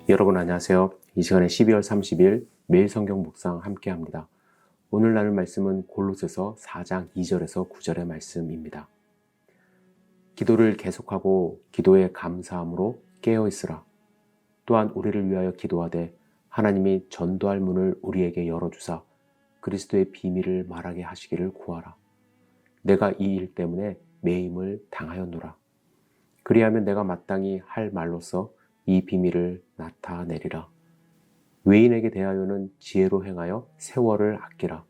여러분 안녕하세요. 이 시간에 12월 30일 매일 성경 묵상 함께 합니다. 오늘 나눌 말씀은 골로새서 4장 2절에서 9절의 말씀입니다. 기도를 계속하고 기도에 감사함으로 깨어 있으라. 또한 우리를 위하여 기도하되 하나님이 전도할 문을 우리에게 열어주사 그리스도의 비밀을 말하게 하시기를 구하라. 내가 이 일 때문에 매임을 당하였노라. 그리하면 내가 마땅히 할 말로써 이 비밀을 나타내리라. 외인에게 대하여는 지혜로 행하여 세월을 아끼라.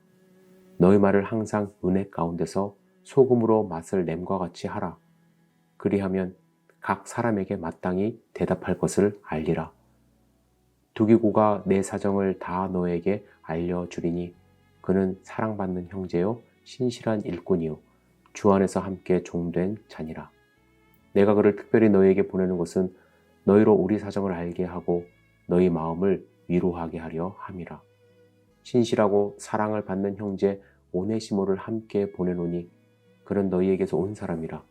너희 말을 항상 은혜 가운데서 소금으로 맛을 냄과 같이 하라. 그리하면 각 사람에게 마땅히 대답할 것을 알리라. 두기고가 내 사정을 다 너에게 알려주리니 그는 사랑받는 형제요 신실한 일꾼이요 주 안에서 함께 종된 자니라. 내가 그를 특별히 너희에게 보내는 것은 너희로 우리 사정을 알게 하고 너희 마음을 위로하게 하려 함이라. 신실하고 사랑을 받는 형제 오네시모를 함께 보내노니 그는 너희에게서 온 사람이라.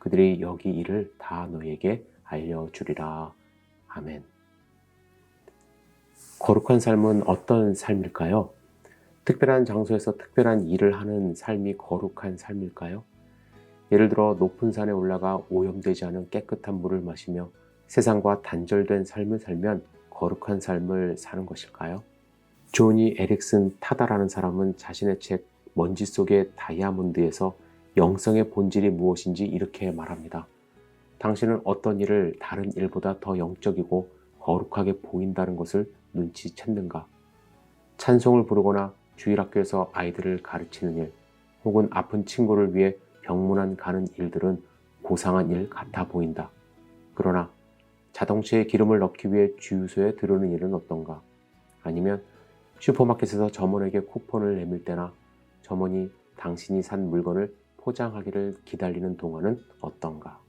그들이 여기 일을 다 너희에게 알려주리라. 아멘. 거룩한 삶은 어떤 삶일까요? 특별한 장소에서 특별한 일을 하는 삶이 거룩한 삶일까요? 예를 들어 높은 산에 올라가 오염되지 않은 깨끗한 물을 마시며 세상과 단절된 삶을 살면 거룩한 삶을 사는 것일까요? 조니 에릭슨 타다라는 사람은 자신의 책 먼지 속의 다이아몬드에서 영성의 본질이 무엇인지 이렇게 말합니다. 당신은 어떤 일을 다른 일보다 더 영적이고 거룩하게 보인다는 것을 눈치챘는가? 찬송을 부르거나 주일학교에서 아이들을 가르치는 일, 혹은 아픈 친구를 위해 병문안 가는 일들은 고상한 일 같아 보인다. 그러나 자동차에 기름을 넣기 위해 주유소에 들르는 일은 어떤가? 아니면 슈퍼마켓에서 점원에게 쿠폰을 내밀 때나 점원이 당신이 산 물건을 포장하기를 기다리는 동안은 어떤가?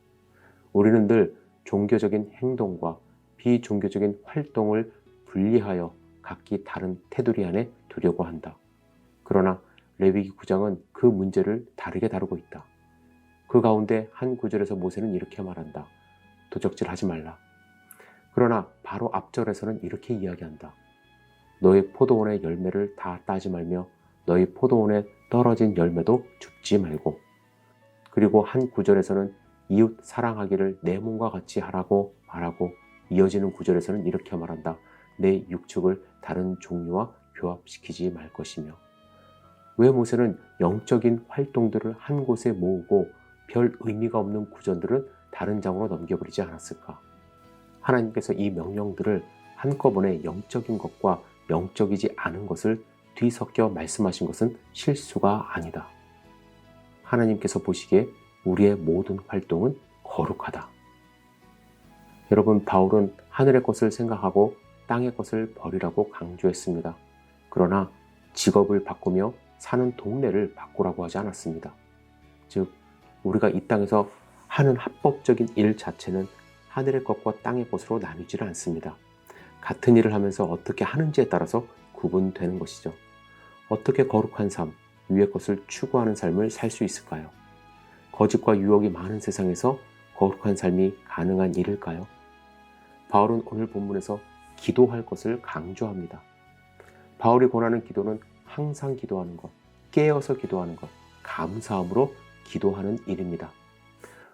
우리는 늘 종교적인 행동과 비종교적인 활동을 분리하여 각기 다른 테두리 안에 두려고 한다. 그러나 레위기 9장은 그 문제를 다르게 다루고 있다. 그 가운데 한 구절에서 모세는 이렇게 말한다. 도적질하지 말라. 그러나 바로 앞절에서는 이렇게 이야기한다. 너희 포도원의 열매를 다 따지 말며 너희 포도원에 떨어진 열매도 줍지 말고. 그리고 한 구절에서는 이웃 사랑하기를 내 몸과 같이 하라고 말하고 이어지는 구절에서는 이렇게 말한다. 내 육축을 다른 종류와 교합시키지 말 것이며. 왜 모세는 영적인 활동들을 한 곳에 모으고 별 의미가 없는 구절들은 다른 장으로 넘겨버리지 않았을까? 하나님께서 이 명령들을 한꺼번에 영적인 것과 영적이지 않은 것을 뒤섞여 말씀하신 것은 실수가 아니다. 하나님께서 보시기에 우리의 모든 활동은 거룩하다. 여러분, 바울은 하늘의 것을 생각하고 땅의 것을 버리라고 강조했습니다. 그러나 직업을 바꾸며 사는 동네를 바꾸라고 하지 않았습니다. 즉, 우리가 이 땅에서 하는 합법적인 일 자체는 하늘의 것과 땅의 것으로 나뉘지를 않습니다. 같은 일을 하면서 어떻게 하는지에 따라서 구분되는 것이죠. 어떻게 거룩한 삶, 위의 것을 추구하는 삶을 살 수 있을까요? 거짓과 유혹이 많은 세상에서 거룩한 삶이 가능한 일일까요? 바울은 오늘 본문에서 기도할 것을 강조합니다. 바울이 권하는 기도는 항상 기도하는 것, 깨어서 기도하는 것, 감사함으로 기도하는 일입니다.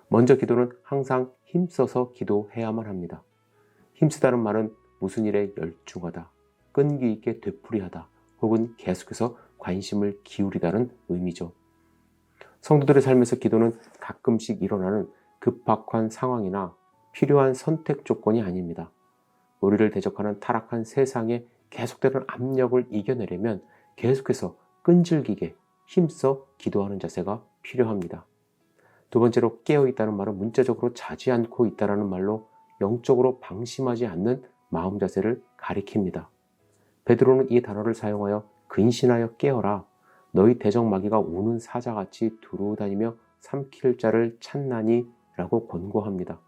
먼저 기도는 항상 힘써서 기도해야만 합니다. 힘쓰다는 말은 무슨 일에 열중하다, 끈기 있게 되풀이하다, 혹은 계속해서 관심을 기울이다는 의미죠. 성도들의 삶에서 기도는 가끔씩 일어나는 급박한 상황이나 필요한 선택 조건이 아닙니다. 우리를 대적하는 타락한 세상에 계속되는 압력을 이겨내려면 계속해서 끈질기게 힘써 기도하는 자세가 필요합니다. 두 번째로 깨어있다는 말은 문자적으로 자지 않고 있다는 말로 영적으로 방심하지 않는 마음 자세를 가리킵니다. 베드로는 이 단어를 사용하여 근신하여 깨어라. 너희 대적 마귀가 우는 사자같이 두루다니며 삼킬 자를 찾나니 라고 권고합니다.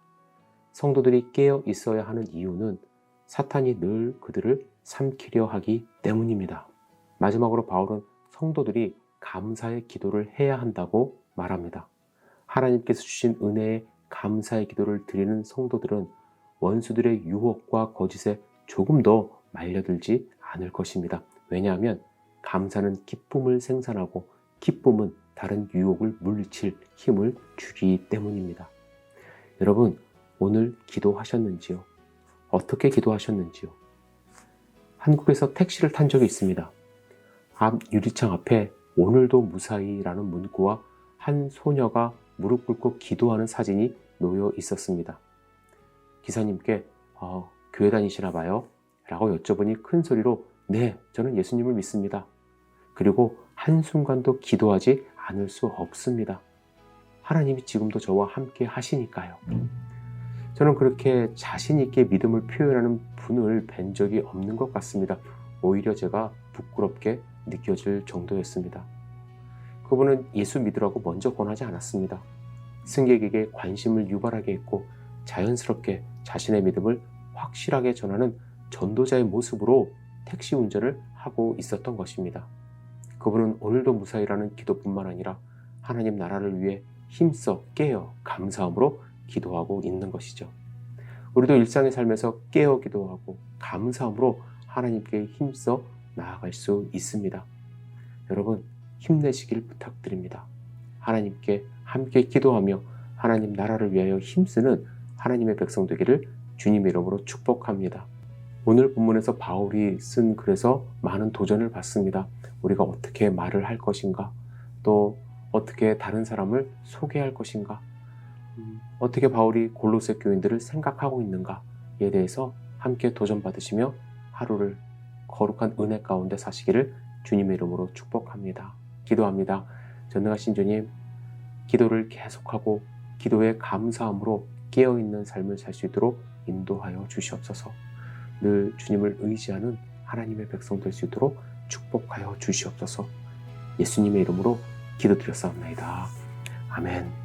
성도들이 깨어 있어야 하는 이유는 사탄이 늘 그들을 삼키려 하기 때문입니다. 마지막으로 바울은 성도들이 감사의 기도를 해야 한다고 말합니다. 하나님께서 주신 은혜에 감사의 기도를 드리는 성도들은 원수들의 유혹과 거짓에 조금 더 말려들지 않을 것입니다. 왜냐하면 감사는 기쁨을 생산하고 기쁨은 다른 유혹을 물리칠 힘을 주기 때문입니다. 여러분, 오늘 기도하셨는지요? 어떻게 기도하셨는지요? 한국에서 택시를 탄 적이 있습니다. 앞 유리창 앞에 오늘도 무사히라는 문구와 한 소녀가 무릎 꿇고 기도하는 사진이 놓여 있었습니다. 기사님께 교회 다니시나 봐요? 라고 여쭤보니 큰 소리로 네, 저는 예수님을 믿습니다. 그리고 한순간도 기도하지 않을 수 없습니다. 하나님이 지금도 저와 함께 하시니까요. 저는 그렇게 자신 있게 믿음을 표현하는 분을 뵌 적이 없는 것 같습니다. 오히려 제가 부끄럽게 느껴질 정도였습니다. 그분은 예수 믿으라고 먼저 권하지 않았습니다. 승객에게 관심을 유발하게 했고 자연스럽게 자신의 믿음을 확실하게 전하는 전도자의 모습으로 택시 운전을 하고 있었던 것입니다. 그분은 오늘도 무사히라는 기도뿐만 아니라 하나님 나라를 위해 힘써 깨어 감사함으로 기도하고 있는 것이죠. 우리도 일상의 삶에서 깨어 기도하고 감사함으로 하나님께 힘써 나아갈 수 있습니다. 여러분, 힘내시길 부탁드립니다. 하나님께 함께 기도하며 하나님 나라를 위하여 힘쓰는 하나님의 백성 되기를 주님의 이름으로 축복합니다. 오늘 본문에서 바울이 쓴 글에서 많은 도전을 받습니다. 우리가 어떻게 말을 할 것인가, 또 어떻게 다른 사람을 소개할 것인가, 어떻게 바울이 골로새 교인들을 생각하고 있는가에 대해서 함께 도전받으시며 하루를 거룩한 은혜 가운데 사시기를 주님의 이름으로 축복합니다. 기도합니다. 전능하신 주님, 기도를 계속하고 기도에 감사함으로 깨어있는 삶을 살 수 있도록 인도하여 주시옵소서. 늘 주님을 의지하는 하나님의 백성 될 수 있도록 축복하여 주시옵소서. 예수님의 이름으로 기도드렸사옵나이다. 아멘.